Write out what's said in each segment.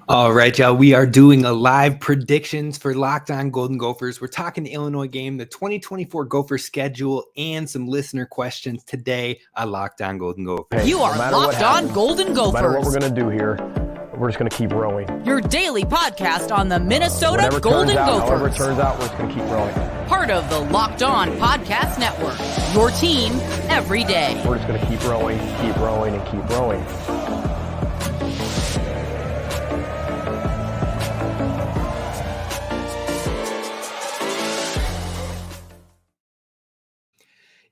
All right, y'all. We are doing a live predictions for Locked On Golden Gophers. We're talking the Illinois game, the 2024 Gopher schedule, and some listener questions today on Locked On Golden Gophers. Hey, You are Locked On Golden Gophers. No matter what we're going to do here, we're just going to keep rowing. Your daily podcast on the Minnesota Whatever Golden turns out, Gophers. However it turns out, we're just going to keep rowing. Part of the Locked On Podcast Network. Your team every day. We're just going to keep rowing, and keep rowing.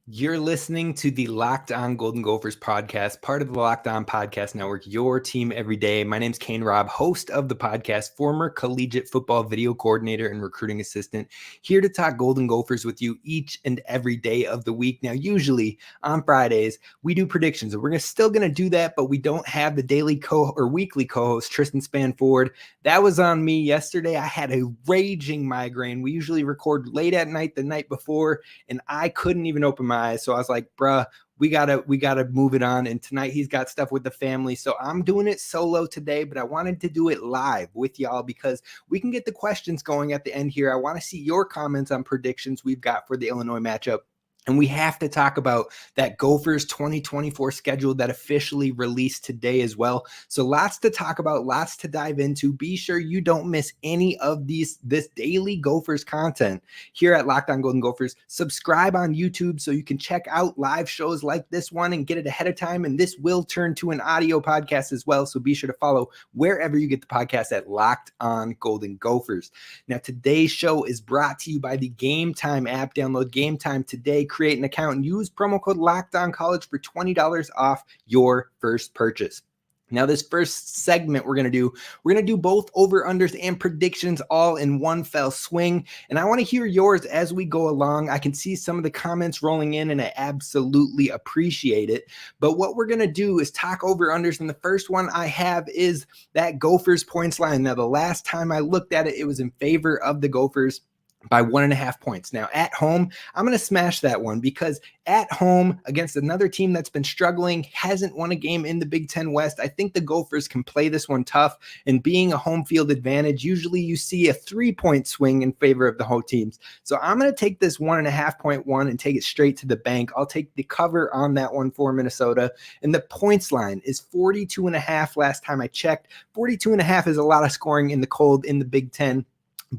You're listening to the Locked On Golden Gophers podcast, part of the Locked On Podcast Network, your team every day. My name's Kane Rob, host of the podcast, former collegiate football video coordinator and recruiting assistant, here to talk Golden Gophers with you each and every day of the week. Now, usually on Fridays, we do predictions, and we're still going to do that, but we don't have the daily or weekly co-host, Tristyn Spann-Ford. That was on me yesterday. I had a raging migraine. We usually record late at night the night before, and I couldn't even open my eyes. So I was like, bruh, we gotta move it on. And tonight he's got stuff with the family. So I'm doing it solo today, but I wanted to do it live with y'all because we can get the questions going at the end here. I want to see your comments on predictions we've got for the Illinois matchup. And we have to talk about that Gophers 2024 schedule that officially released today as well. So lots to talk about, lots to dive into. Be sure you don't miss any of this daily Gophers content here at Locked On Golden Gophers. Subscribe on YouTube so you can check out live shows like this one and get it ahead of time. And this will turn to an audio podcast as well. So be sure to follow wherever you get the podcast at Locked On Golden Gophers. Now, today's show is brought to you by the Gametime app. Download Gametime today. Create an account and use promo code LOCKEDONCollege for $20 off your first purchase. Now, this first segment we're going to do both over-unders and predictions all in one fell swing. And I want to hear yours as we go along. I can see some of the comments rolling in, and I absolutely appreciate it. But what we're going to do is talk over-unders. And the first one I have is that Gophers points line. Now, the last time I looked at it, it was in favor of the Gophers by 1.5 points. Now at home, I'm going to smash that one because at home against another team that's been struggling, hasn't won a game in the Big Ten West, I think the Gophers can play this one tough. And being a home field advantage, usually you see a 3-point swing in favor of the home teams. So I'm going to take this 1.5 point one and take it straight to the bank. I'll take the cover on that one for Minnesota. And the points line is 42.5 last time I checked. 42.5 is a lot of scoring in the cold in the Big Ten.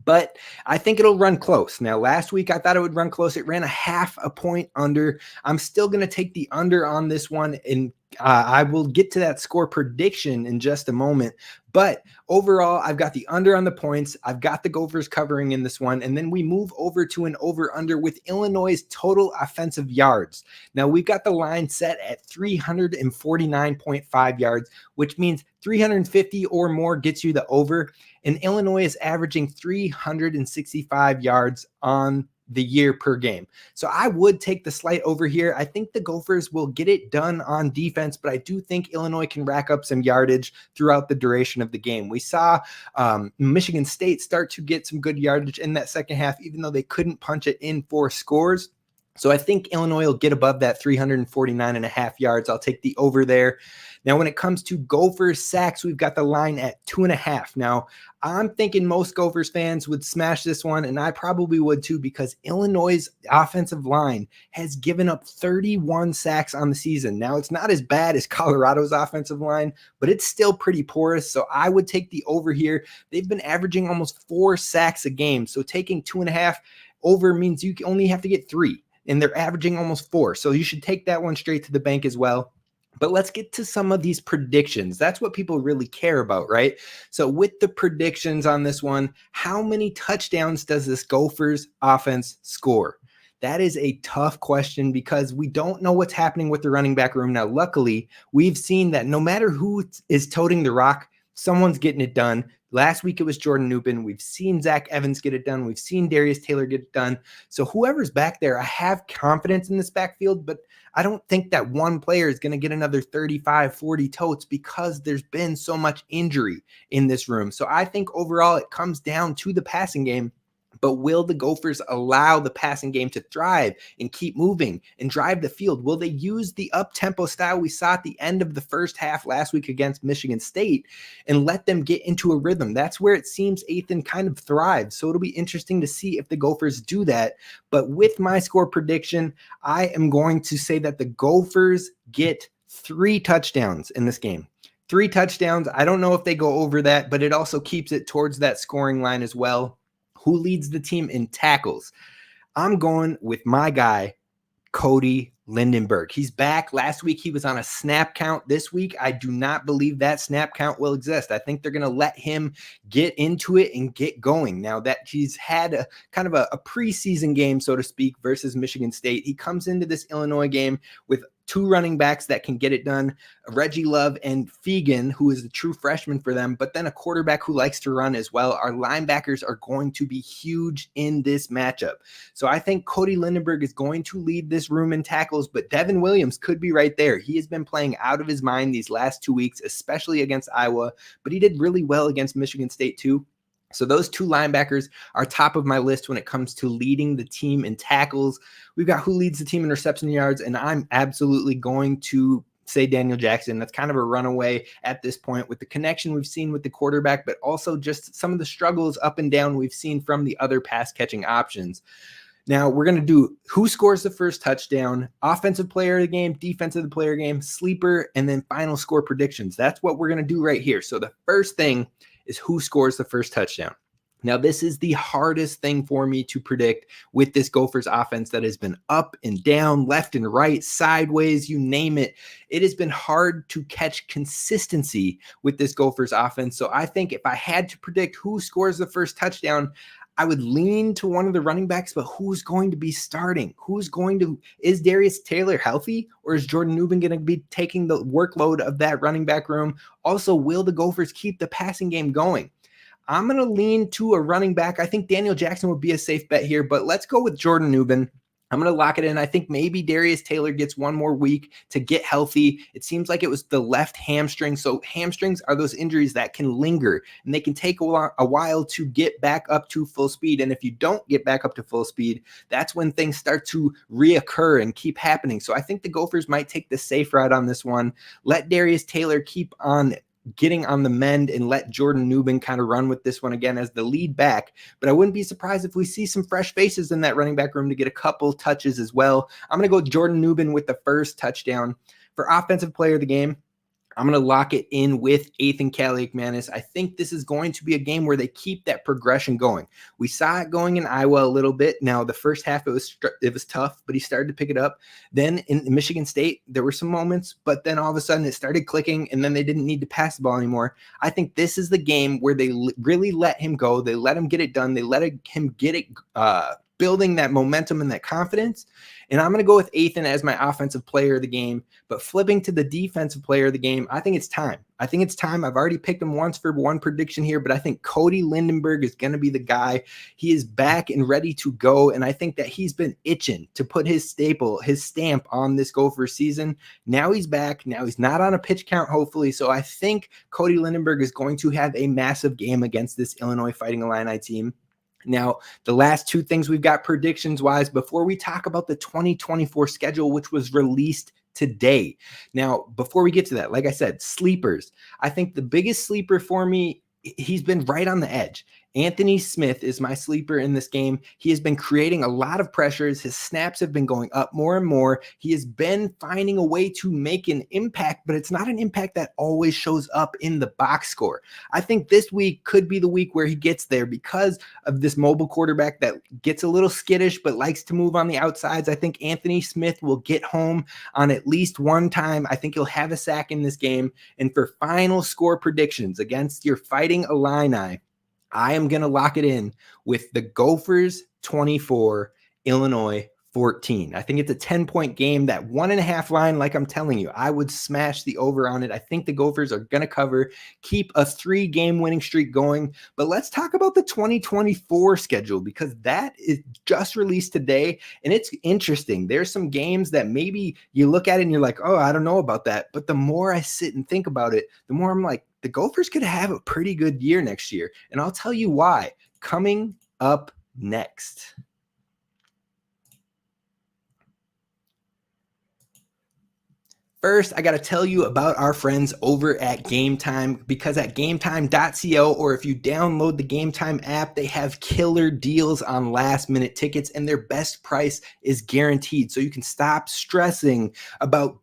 But I think it'll run close. Now, last week I thought it would run close. It ran a 0.5 point under. I'm still going to take the under on this one, and I will get to that score prediction in just a moment. But overall, I've got the under on the points. I've got the Gophers covering in this one. And then we move over to an over-under with Illinois' total offensive yards. Now, we've got the line set at 349.5 yards, which means 350 or more gets you the over. And Illinois is averaging 365 yards on the year per game. So I would take the slight over here. I think the Gophers will get it done on defense, but I do think Illinois can rack up some yardage throughout the duration of the game. We saw Michigan State start to get some good yardage in that second half, even though they couldn't punch it in for scores. So I think Illinois will get above that 349.5 yards. I'll take the over there. Now, when it comes to Gophers sacks, we've got the line at 2.5. Now, I'm thinking most Gophers fans would smash this one, and I probably would too, because Illinois' offensive line has given up 31 sacks on the season. Now, it's not as bad as Colorado's offensive line, but it's still pretty porous. So I would take the over here. They've been averaging almost 4 sacks a game. So taking 2.5 over means you only have to get 3. And they're averaging almost 4. So you should take that one straight to the bank as well. But let's get to some of these predictions. That's what people really care about, right? So with the predictions on this one, how many touchdowns does this Gophers offense score? That is a tough question because we don't know what's happening with the running back room. Now, luckily, we've seen that no matter who is toting the rock, someone's getting it done. Last week, it was Jordan Newman. We've seen Zach Evans get it done. We've seen Darius Taylor get it done. So whoever's back there, I have confidence in this backfield, but I don't think that one player is going to get another 35, 40 totes because there's been so much injury in this room. So I think overall it comes down to the passing game. But will the Gophers allow the passing game to thrive and keep moving and drive the field? Will they use the up-tempo style we saw at the end of the first half last week against Michigan State and let them get into a rhythm? That's where it seems Ethan kind of thrives. So it'll be interesting to see if the Gophers do that. But with my score prediction, I am going to say that the Gophers get 3 touchdowns in this game. 3 touchdowns. I don't know if they go over that, but it also keeps it towards that scoring line as well. Who leads the team in tackles? I'm going with my guy, Cody Lindenberg. He's back. Last week, he was on a snap count. This week, I do not believe that snap count will exist. I think they're going to let him get into it and get going. Now that he's had a kind of a preseason game, so to speak, versus Michigan State, he comes into this Illinois game with 2 running backs that can get it done, Reggie Love and Fegan, who is a true freshman for them, but then a quarterback who likes to run as well. Our linebackers are going to be huge in this matchup. So I think Cody Lindenberg is going to lead this room in tackles, but Devin Williams could be right there. He has been playing out of his mind these last 2 weeks, especially against Iowa, but he did really well against Michigan State too. So those 2 linebackers are top of my list when it comes to leading the team in tackles. We've got who leads the team in reception yards, and I'm absolutely going to say Daniel Jackson. That's kind of a runaway at this point with the connection we've seen with the quarterback, but also just some of the struggles up and down we've seen from the other pass catching options. Now we're going to do who scores the first touchdown, offensive player of the game, defensive player of the game, sleeper, and then final score predictions. That's what we're going to do right here. So the first thing is who scores the first touchdown. Now, this is the hardest thing for me to predict with this Gophers offense that has been up and down, left and right, sideways, you name it. It has been hard to catch consistency with this Gophers offense. So I think if I had to predict who scores the first touchdown, I would lean to one of the running backs, but who's going to be starting? Is Darius Taylor healthy, or is Jordan Newman going to be taking the workload of that running back room? Also, will the Gophers keep the passing game going? I'm going to lean to a running back. I think Daniel Jackson would be a safe bet here, but let's go with Jordan Newman. I'm going to lock it in. I think maybe Darius Taylor gets one more week to get healthy. It seems like it was the left hamstring. So hamstrings are those injuries that can linger, and they can take a while to get back up to full speed. And if you don't get back up to full speed, that's when things start to reoccur and keep happening. So I think the Gophers might take the safe route on this one. Let Darius Taylor keep on getting on the mend and let Jordan Newman kind of run with this one again as the lead back. But I wouldn't be surprised if we see some fresh faces in that running back room to get a couple touches as well. I'm going to go with Jordan Newman with the first touchdown. For offensive player of the game, I'm going to lock it in with Ethan Kaliakmanis. I think this is going to be a game where they keep that progression going. We saw it going in Iowa a little bit. Now, the first half, it was tough, but he started to pick it up. Then in Michigan State, there were some moments, but then all of a sudden it started clicking, and then they didn't need to pass the ball anymore. I think this is the game where they really let him go. They let him get it done. They let him get it building that momentum and that confidence. And I'm going to go with Ethan as my offensive player of the game, but flipping to the defensive player of the game, I think it's time. I've already picked him once for one prediction here, but I think Cody Lindenberg is going to be the guy. He is back and ready to go. And I think that he's been itching to put his stamp on this Gopher season. Now he's back. Now he's not on a pitch count, hopefully. So I think Cody Lindenberg is going to have a massive game against this Illinois Fighting Illini team. Now, the last 2 things we've got predictions-wise before we talk about the 2024 schedule, which was released today. Now, before we get to that, like I said, sleepers. I think the biggest sleeper for me, he's been right on the edge. Anthony Smith is my sleeper in this game. He has been creating a lot of pressures. His snaps have been going up more and more. He has been finding a way to make an impact, but it's not an impact that always shows up in the box score. I think this week could be the week where he gets there because of this mobile quarterback that gets a little skittish but likes to move on the outsides. I think Anthony Smith will get home on at least one time. I think he'll have a sack in this game. And for final score predictions against your Fighting Illini, I am going to lock it in with the Gophers 24, Illinois 14. I think it's a 10-point game. That 1.5 line, like I'm telling you, I would smash the over on it. I think the Gophers are going to cover, keep a 3-game winning streak going. But let's talk about the 2024 schedule because that is just released today, and it's interesting. There's some games that maybe you look at it and you're like, oh, I don't know about that. But the more I sit and think about it, the more I'm like, the Gophers could have a pretty good year next year. And I'll tell you why. Coming up next. First, I got to tell you about our friends over at Gametime, because at gametime.co, or if you download the Gametime app, they have killer deals on last minute tickets, and their best price is guaranteed. So you can stop stressing about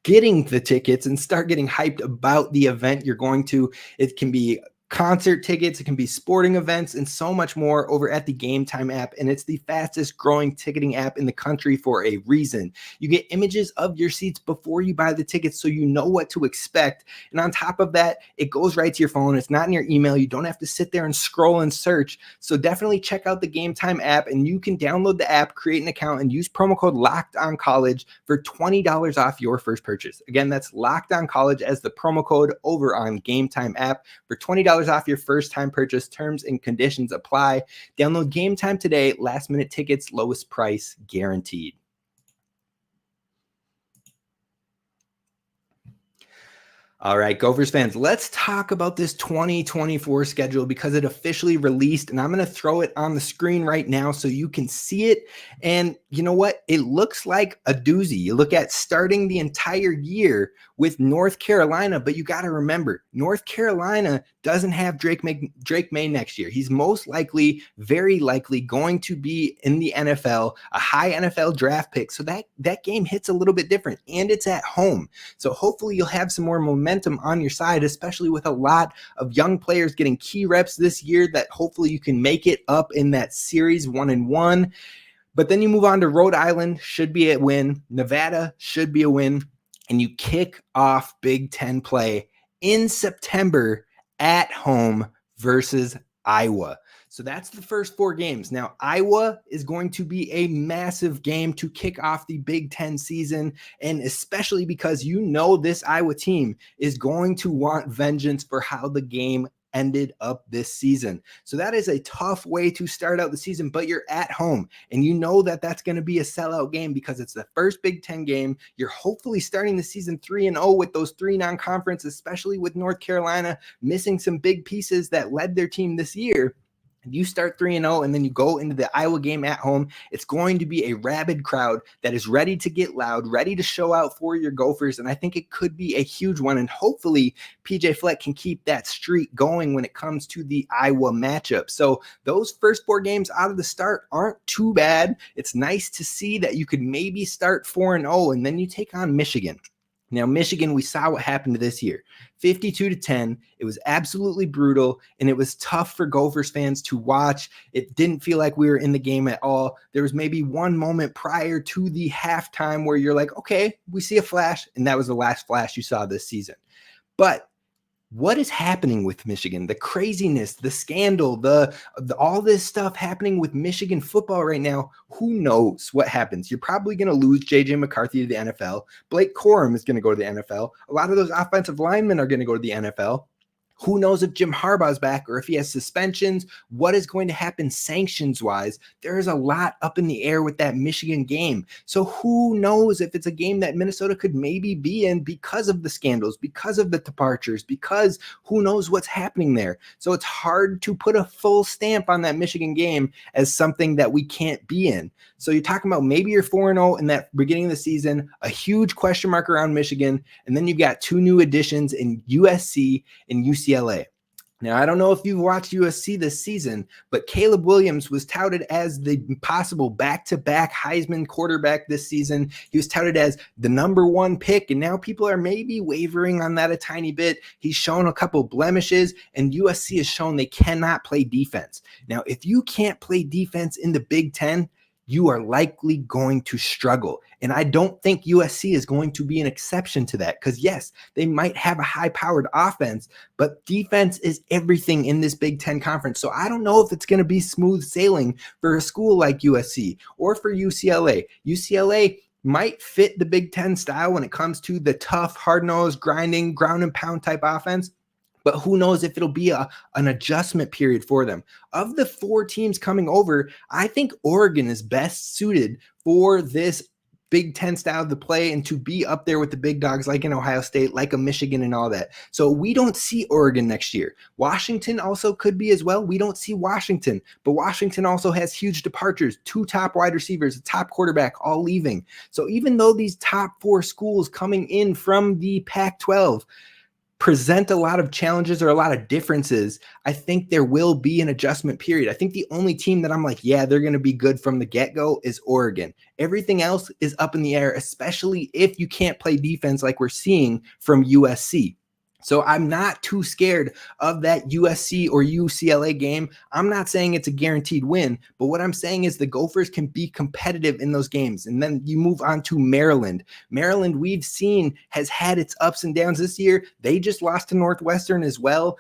getting the tickets and start getting hyped about the event you're going to. It can be concert tickets, it can be sporting events, and so much more over at the Gametime app. And it's the fastest growing ticketing app in the country for a reason. You get images of your seats before you buy the tickets, so you know what to expect. And on top of that, it goes right to your phone. It's not in your email. You don't have to sit there and scroll and search. So definitely check out the Gametime app, and you can download the app, create an account, and use promo code LOCKEDONCollege for $20 off your first purchase. Again, that's LOCKEDONCollege as the promo code over on Gametime app for $20 off your first time purchase. Terms and conditions apply. Download Gametime today. Last minute tickets, lowest price guaranteed. All right, Gophers fans, let's talk about this 2024 schedule, because it officially released, and I'm going to throw it on the screen right now so you can see it. And you know what? It looks like a doozy. You look at starting the entire year with North Carolina, but you got to remember, North Carolina doesn't have Drake May next year. He's most likely, very likely, going to be in the NFL, a high NFL draft pick. So that game hits a little bit different, and it's at home. So hopefully you'll have some more momentum on your side, especially with a lot of young players getting key reps this year, that hopefully you can make it up in that series 1-1. But then you move on to Rhode Island, should be a win. Nevada should be a win. And you kick off Big Ten play in September at home versus Iowa. So that's the first 4 games. Now, Iowa is going to be a massive game to kick off the Big Ten season, and especially because you know this Iowa team is going to want vengeance for how the game ended up this season. So that is a tough way to start out the season, but you're at home, and you know that that's going to be a sellout game because it's the first Big Ten game. You're hopefully starting the season 3-0 with those 3 non-conference, especially with North Carolina missing some big pieces that led their team this year. You start 3-0, and then you go into the Iowa game at home. It's going to be a rabid crowd that is ready to get loud, ready to show out for your Gophers, and I think it could be a huge one, and hopefully PJ Fleck can keep that streak going when it comes to the Iowa matchup. So those first 4 games out of the start aren't too bad. It's nice to see that you could maybe start 4-0, and then you take on Michigan. Now, Michigan, we saw what happened this year, 52-10. It was absolutely brutal, and it was tough for Gophers fans to watch. It didn't feel like we were in the game at all. There was maybe one moment prior to the halftime where you're like, okay, we see a flash, and that was the last flash you saw this season. But what is happening with Michigan? The craziness, the scandal, the all this stuff happening with Michigan football right now. Who knows what happens? You're probably going to lose J.J. McCarthy to the NFL. Blake Corum is going to go to the NFL. A lot of those offensive linemen are going to go to the NFL. Who knows if Jim Harbaugh's back or if he has suspensions? What is going to happen sanctions-wise? There is a lot up in the air with that Michigan game. So who knows if it's a game that Minnesota could maybe be in because of the scandals, because of the departures, because who knows what's happening there. So it's hard to put a full stamp on that Michigan game as something that we can't be in. So you're talking about maybe you're 4-0 in that beginning of the season, a huge question mark around Michigan, and then you've got 2 new additions in USC and UCLA. Now, I don't know if you've watched USC this season, but Caleb Williams was touted as the possible back-to-back Heisman quarterback this season. He was touted as the number 1 pick, and now people are maybe wavering on that a tiny bit. He's shown a couple blemishes, and USC has shown they cannot play defense. Now, if you can't play defense in the Big Ten, you are likely going to struggle. And I don't think USC is going to be an exception to that, because yes, they might have a high-powered offense, but defense is everything in this Big Ten conference. So I don't know if it's going to be smooth sailing for a school like USC or for UCLA. UCLA might fit the Big Ten style when it comes to the tough, hard-nosed, grinding, ground and pound type offense. But who knows if it'll be an adjustment period for them. Of the 4 teams coming over, I think Oregon is best suited for this Big Ten style to play and to be up there with the big dogs like an Ohio State, like a Michigan and all that. So we don't see Oregon next year. Washington also could be as well. We don't see Washington, but Washington also has huge departures, 2 top wide receivers, a top quarterback, all leaving. So even though these top 4 schools coming in from the Pac-12 present a lot of challenges or a lot of differences, I think there will be an adjustment period. I think the only team that I'm like, yeah, they're going to be good from the get-go is Oregon. Everything else is up in the air, especially if you can't play defense like we're seeing from USC. So I'm not too scared of that USC or UCLA game. I'm not saying it's a guaranteed win, but what I'm saying is the Gophers can be competitive in those games. And then you move on to Maryland. Maryland, we've seen, has had its ups and downs this year. They just lost to Northwestern as well.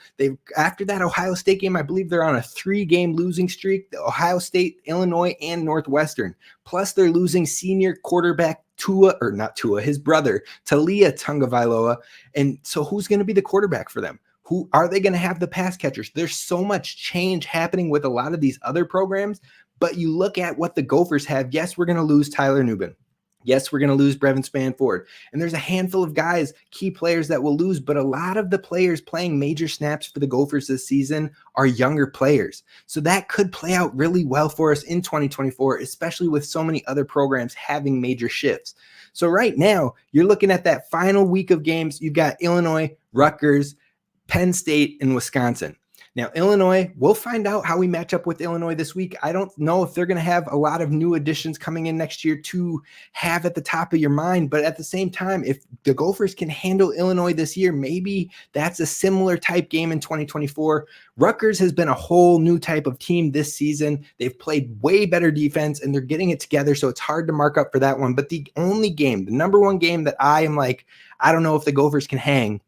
After that Ohio State game, I believe they're on a 3-game losing streak. The Ohio State, Illinois, and Northwestern. Plus they're losing senior quarterback his brother, Talia Tagovailoa. And so who's going to be the quarterback for them? Who are they going to have the pass catchers? There's so much change happening with a lot of these other programs, but you look at what the Gophers have. Yes, we're going to lose Tyler Nubin. Yes, we're going to lose Tristyn Spann-Ford. And there's a handful of guys, key players that will lose, but a lot of the players playing major snaps for the Gophers this season are younger players. So that could play out really well for us in 2024, especially with so many other programs having major shifts. So right now, you're looking at that final week of games. You've got Illinois, Rutgers, Penn State, and Wisconsin. Now, Illinois, we'll find out how we match up with Illinois this week. I don't know if they're going to have a lot of new additions coming in next year to have at the top of your mind. But at the same time, if the Gophers can handle Illinois this year, maybe that's a similar type game in 2024. Rutgers has been a whole new type of team this season. They've played way better defense, and they're getting it together, so it's hard to mark up for that one. But the only game, the number one game that I am like, I don't know if the Gophers can hang,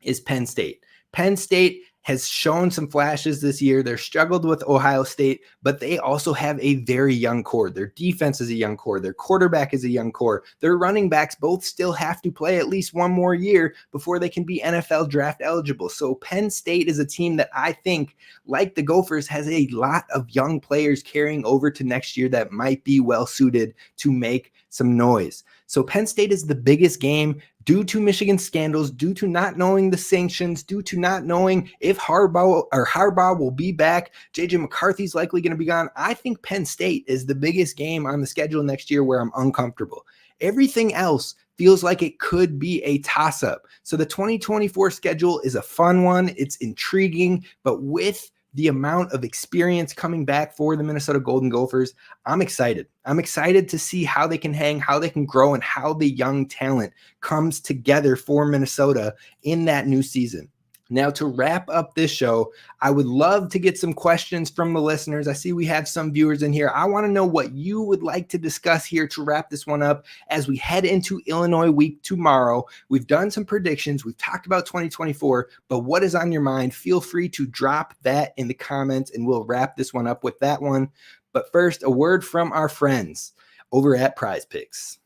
is Penn State. Penn State has shown some flashes this year. They're struggled with Ohio State, but they also have a very young core. Their defense is a young core. Their quarterback is a young core. Their running backs both still have to play at least one more year before they can be NFL draft eligible. So Penn State is a team that I think, like the Gophers, has a lot of young players carrying over to next year that might be well suited to make some noise. So Penn State is the biggest game due to Michigan scandals, due to not knowing the sanctions, due to not knowing if Harbaugh will be back. JJ McCarthy's likely going to be gone. I think Penn State is the biggest game on the schedule next year where I'm uncomfortable. Everything else feels like it could be a toss-up. So the 2024 schedule is a fun one. It's intriguing, but with the amount of experience coming back for the Minnesota Golden Gophers, I'm excited. I'm excited to see how they can hang, how they can grow, and how the young talent comes together for Minnesota in that new season. Now, to wrap up this show, I would love to get some questions from the listeners. I see we have some viewers in here. I want to know what you would like to discuss here to wrap this one up as we head into Illinois week tomorrow. We've done some predictions. We've talked about 2024, but what is on your mind? Feel free to drop that in the comments, and we'll wrap this one up with that one. But first, a word from our friends over at PrizePicks.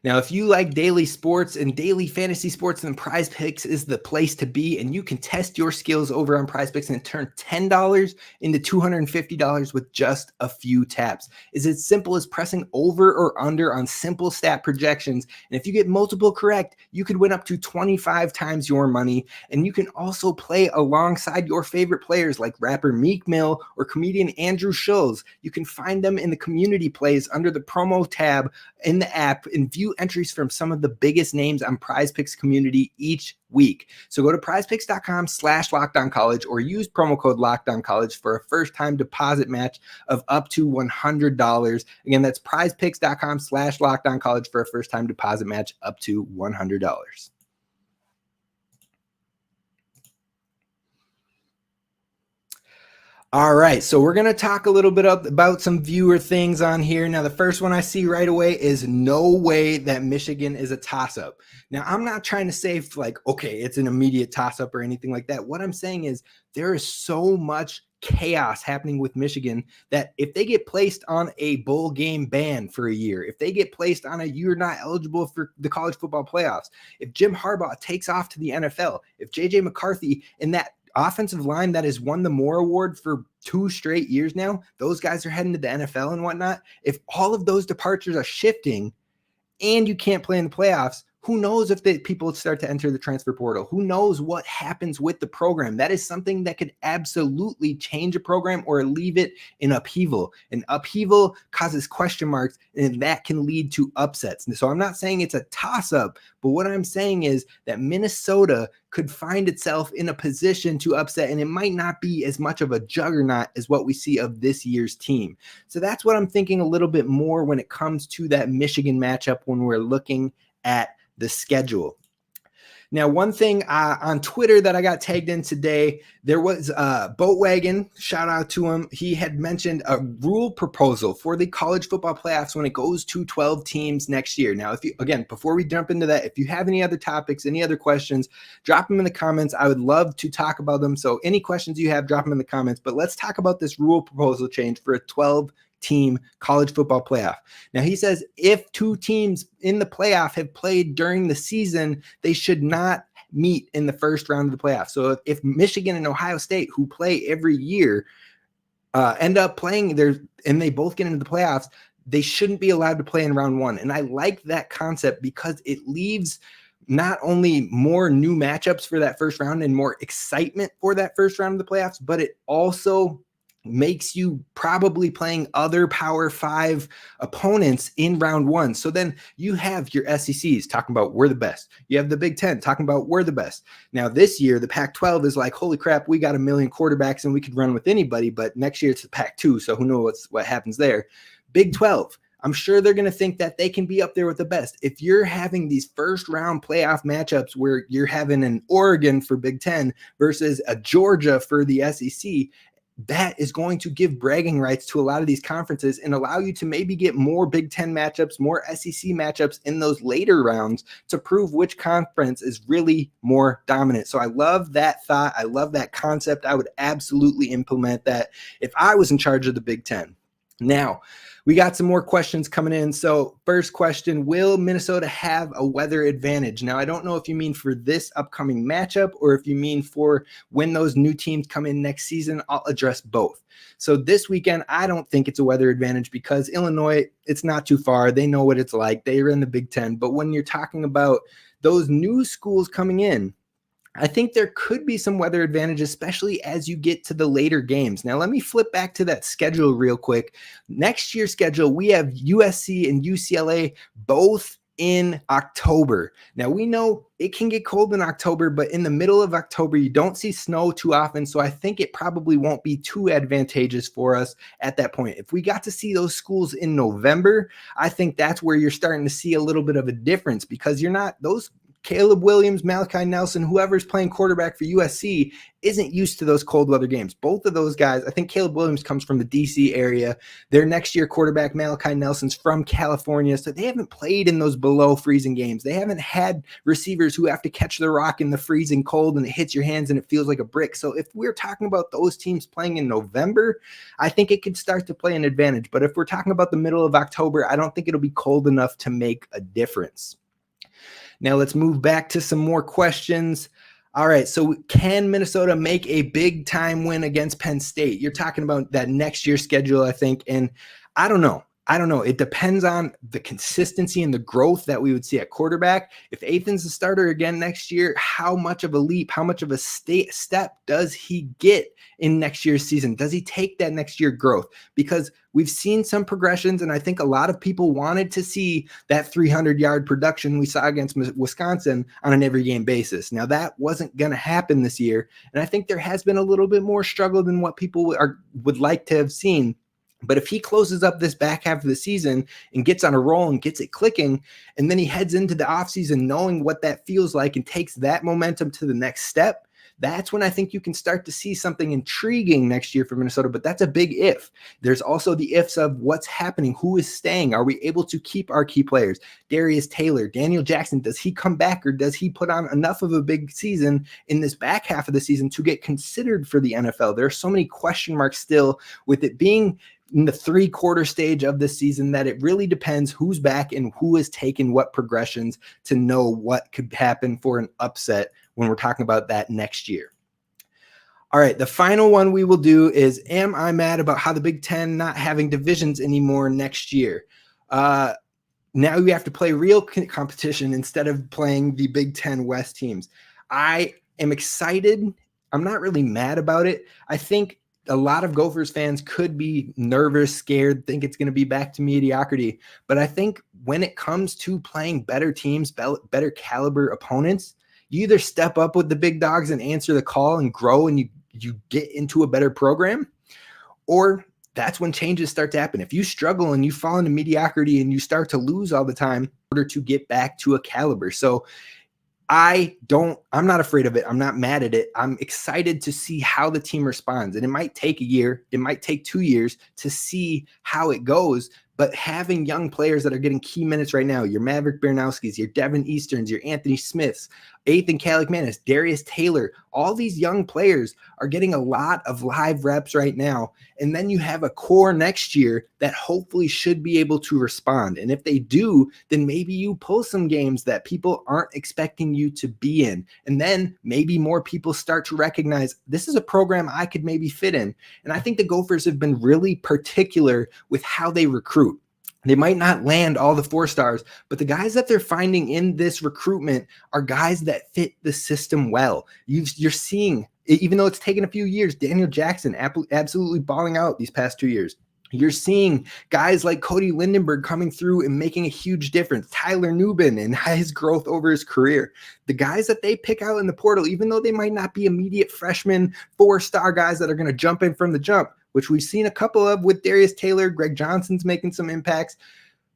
Now, if you like daily sports and daily fantasy sports, then PrizePicks is the place to be, and you can test your skills over on PrizePicks and turn $10 into $250 with just a few taps. It's as simple as pressing over or under on simple stat projections, and if you get multiple correct, you could win up to 25 times your money, and you can also play alongside your favorite players like rapper Meek Mill or comedian Andrew Schulz. You can find them in the community plays under the promo tab in the app and view entries from some of the biggest names on PrizePicks community each week. So go to prizepicks.com/lockedoncollege or use promo code lockedoncollege for a first-time deposit match of up to $100. Again, that's prizepicks.com/lockedoncollege for a first-time deposit match up to $100. All right, so we're going to talk a little bit about some viewer things on here. Now, the first one I see right away is no way that Michigan is a toss-up. Now, I'm not trying to say okay, it's an immediate toss-up or anything like that. What I'm saying is there is so much chaos happening with Michigan that if they get placed on a bowl game ban for a year, if they get placed on you're not eligible for the college football playoffs, if Jim Harbaugh takes off to the NFL, if JJ McCarthy and that offensive line that has won the Moore Award for 2 straight years now, those guys are heading to the NFL and whatnot. If all of those departures are shifting and you can't play in the playoffs, who knows if people start to enter the transfer portal? Who knows what happens with the program? That is something that could absolutely change a program or leave it in upheaval. And upheaval causes question marks, and that can lead to upsets. And so I'm not saying it's a toss-up, but what I'm saying is that Minnesota could find itself in a position to upset, and it might not be as much of a juggernaut as what we see of this year's team. So that's what I'm thinking a little bit more when it comes to that Michigan matchup when we're looking at the schedule. Now, one thing on Twitter that I got tagged in today, there was Boatwagon, shout out to him. He had mentioned a rule proposal for the college football playoffs when it goes to 12 teams next year. Now, before we jump into that, if you have any other topics, any other questions, drop them in the comments. I would love to talk about them. So any questions you have, drop them in the comments. But let's talk about this rule proposal change for a 12-team college football playoff. Now, he says if 2 teams in the playoff have played during the season, they should not meet in the first round of the playoff. So if Michigan and Ohio State, who play every year, end up playing there and they both get into the playoffs, they shouldn't be allowed to play in round 1. And I like that concept because it leaves not only more new matchups for that first round and more excitement for that first round of the playoffs, but it also makes you probably playing other Power 5 opponents in round 1. So then you have your SECs talking about we're the best. You have the Big Ten talking about we're the best. Now this year, the Pac-12 is like, holy crap, we got 1 million quarterbacks and we could run with anybody. But next year it's the Pac-2, so who knows what happens there. Big 12, I'm sure they're going to think that they can be up there with the best. If you're having these first round playoff matchups where you're having an Oregon for Big Ten versus a Georgia for the SEC, that is going to give bragging rights to a lot of these conferences and allow you to maybe get more Big Ten matchups, more SEC matchups in those later rounds to prove which conference is really more dominant. So I love that thought. I love that concept. I would absolutely implement that if I was in charge of the Big Ten. Now, we got some more questions coming in. So first question, will Minnesota have a weather advantage? Now, I don't know if you mean for this upcoming matchup or if you mean for when those new teams come in next season. I'll address both. So this weekend, I don't think it's a weather advantage because Illinois, it's not too far. They know what it's like. They are in the Big Ten. But when you're talking about those new schools coming in, I think there could be some weather advantage, especially as you get to the later games. Now, let me flip back to that schedule real quick. Next year's schedule, we have USC and UCLA both in October. Now, we know it can get cold in October, but in the middle of October, you don't see snow too often. So I think it probably won't be too advantageous for us at that point. If we got to see those schools in November, I think that's where you're starting to see a little bit of a difference because you're not those Caleb Williams, Malachi Nelson, whoever's playing quarterback for USC isn't used to those cold weather games. Both of those guys, I think Caleb Williams comes from the DC area. Their next year quarterback, Malachi Nelson's from California. So they haven't played in those below freezing games. They haven't had receivers who have to catch the rock in the freezing cold and it hits your hands and it feels like a brick. So if we're talking about those teams playing in November, I think it could start to play an advantage. But if we're talking about the middle of October, I don't think it'll be cold enough to make a difference. Now let's move back to some more questions. All right, so can Minnesota make a big time win against Penn State? You're talking about that next year's schedule, I think, and I don't know. It depends on the consistency and the growth that we would see at quarterback. If Athan's the starter again next year, how much of a leap, how much of a step does he get in next year's season? Does he take that next year growth? Because we've seen some progressions, and I think a lot of people wanted to see that 300-yard production we saw against Wisconsin on an every-game basis. Now, that wasn't going to happen this year, and I think there has been a little bit more struggle than what people would like to have seen. But if he closes up this back half of the season and gets on a roll and gets it clicking, and then he heads into the offseason knowing what that feels like and takes that momentum to the next step, that's when I think you can start to see something intriguing next year for Minnesota. But that's a big if. There's also the ifs of what's happening, who is staying, are we able to keep our key players? Darius Taylor, Daniel Jackson, does he come back or does he put on enough of a big season in this back half of the season to get considered for the NFL? There are so many question marks still with it being in the 3-quarter stage of the season that it really depends who's back and who has taken what progressions to know what could happen for an upset when we're talking about that next year. All right, the final one we will do is, am I mad about how the Big Ten not having divisions anymore next year? Now you have to play real competition instead of playing the Big Ten West teams. I am excited. I'm not really mad about it. I think a lot of Gophers fans could be nervous, scared, think it's going to be back to mediocrity. But I think when it comes to playing better teams, better caliber opponents, you either step up with the big dogs and answer the call and grow and you get into a better program, or that's when changes start to happen. If you struggle and you fall into mediocrity and you start to lose all the time in order to get back to a caliber. So I'm not afraid of it. I'm not mad at it. I'm excited to see how the team responds. And it might take a year, it might take 2 years to see how it goes. But having young players that are getting key minutes right now, your Maverick Baranowskis, your Devin Easterns, your Anthony Smiths, Ethan Kalikmanis, Darius Taylor, all these young players are getting a lot of live reps right now. And then you have a core next year that hopefully should be able to respond. And if they do, then maybe you pull some games that people aren't expecting you to be in. And then maybe more people start to recognize this is a program I could maybe fit in. And I think the Gophers have been really particular with how they recruit. They might not land all the 4 stars, but the guys that they're finding in this recruitment are guys that fit the system well. You're seeing, even though it's taken a few years, Daniel Jackson absolutely balling out these past 2 years. You're seeing guys like Cody Lindenberg coming through and making a huge difference. Tyler Nubin and his growth over his career. The guys that they pick out in the portal, even though they might not be immediate freshmen, 4-star guys that are going to jump in from the jump, which we've seen a couple of with Darius Taylor, Greg Johnson's making some impacts.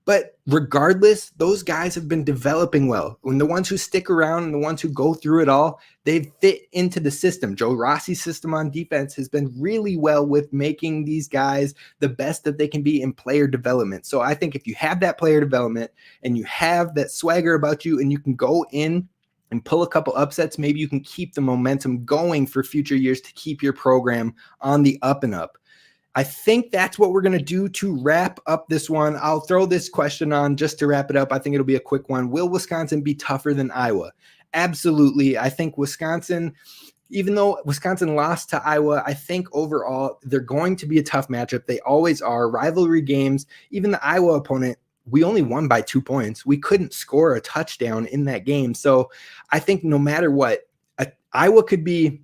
But regardless, those guys have been developing well. When the ones who stick around and the ones who go through it all, they fit into the system. Joe Rossi's system on defense has been really well with making these guys the best that they can be in player development. So I think if you have that player development and you have that swagger about you and you can go in and pull a couple upsets, maybe you can keep the momentum going for future years to keep your program on the up and up. I think that's what we're going to do to wrap up this one. I'll throw this question on just to wrap it up. I think it'll be a quick one. Will Wisconsin be tougher than Iowa? Absolutely. I think Wisconsin, even though Wisconsin lost to Iowa, I think overall they're going to be a tough matchup. They always are. Rivalry games, even the Iowa opponent, we only won by 2 points. We couldn't score a touchdown in that game. So I think no matter what, Iowa could be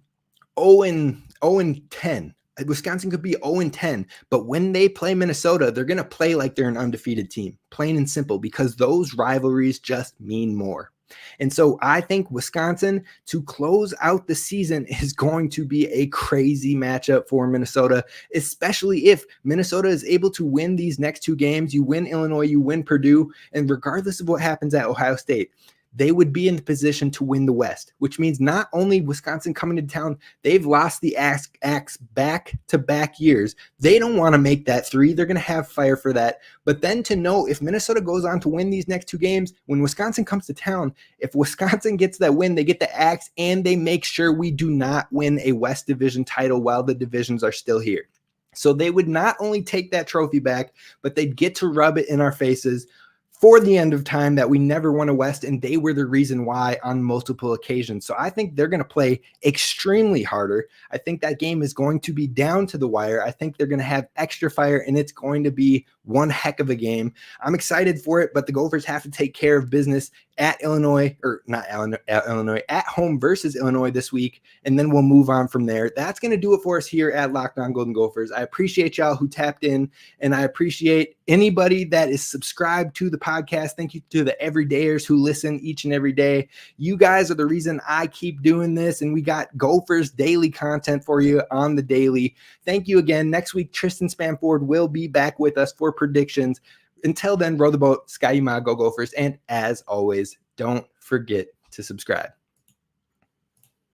0-10. Wisconsin could be 0-10, but when they play Minnesota, they're going to play like they're an undefeated team, plain and simple, because those rivalries just mean more. And so I think Wisconsin to close out the season is going to be a crazy matchup for Minnesota, especially if Minnesota is able to win these next 2 games. You win Illinois, you win Purdue, and regardless of what happens at Ohio State, they would be in the position to win the West, which means not only Wisconsin coming to town, they've lost the axe back-to-back years. They don't want to make that 3. They're going to have fire for that. But then to know if Minnesota goes on to win these next 2 games, when Wisconsin comes to town, if Wisconsin gets that win, they get the axe, and they make sure we do not win a West Division title while the divisions are still here. So they would not only take that trophy back, but they'd get to rub it in our faces for the end of time that we never won a West, and they were the reason why on multiple occasions. So I think they're going to play extremely harder. I think that game is going to be down to the wire. I think they're going to have extra fire, and it's going to be one heck of a game. I'm excited for it, but the Gophers have to take care of business at Illinois, or not at Illinois, at home versus Illinois this week, and then we'll move on from there. That's going to do it for us here at Locked On Golden Gophers. I appreciate y'all who tapped in, and I appreciate anybody that is subscribed to the podcast. Thank you to the everydayers who listen each and every day. You guys are the reason I keep doing this, and we got Gophers daily content for you on the daily. Thank you again. Next week, Tristyn Spann-Ford will be back with us for predictions. Until then, row the boat, Sky Ma, go Gophers, and as always, don't forget to subscribe.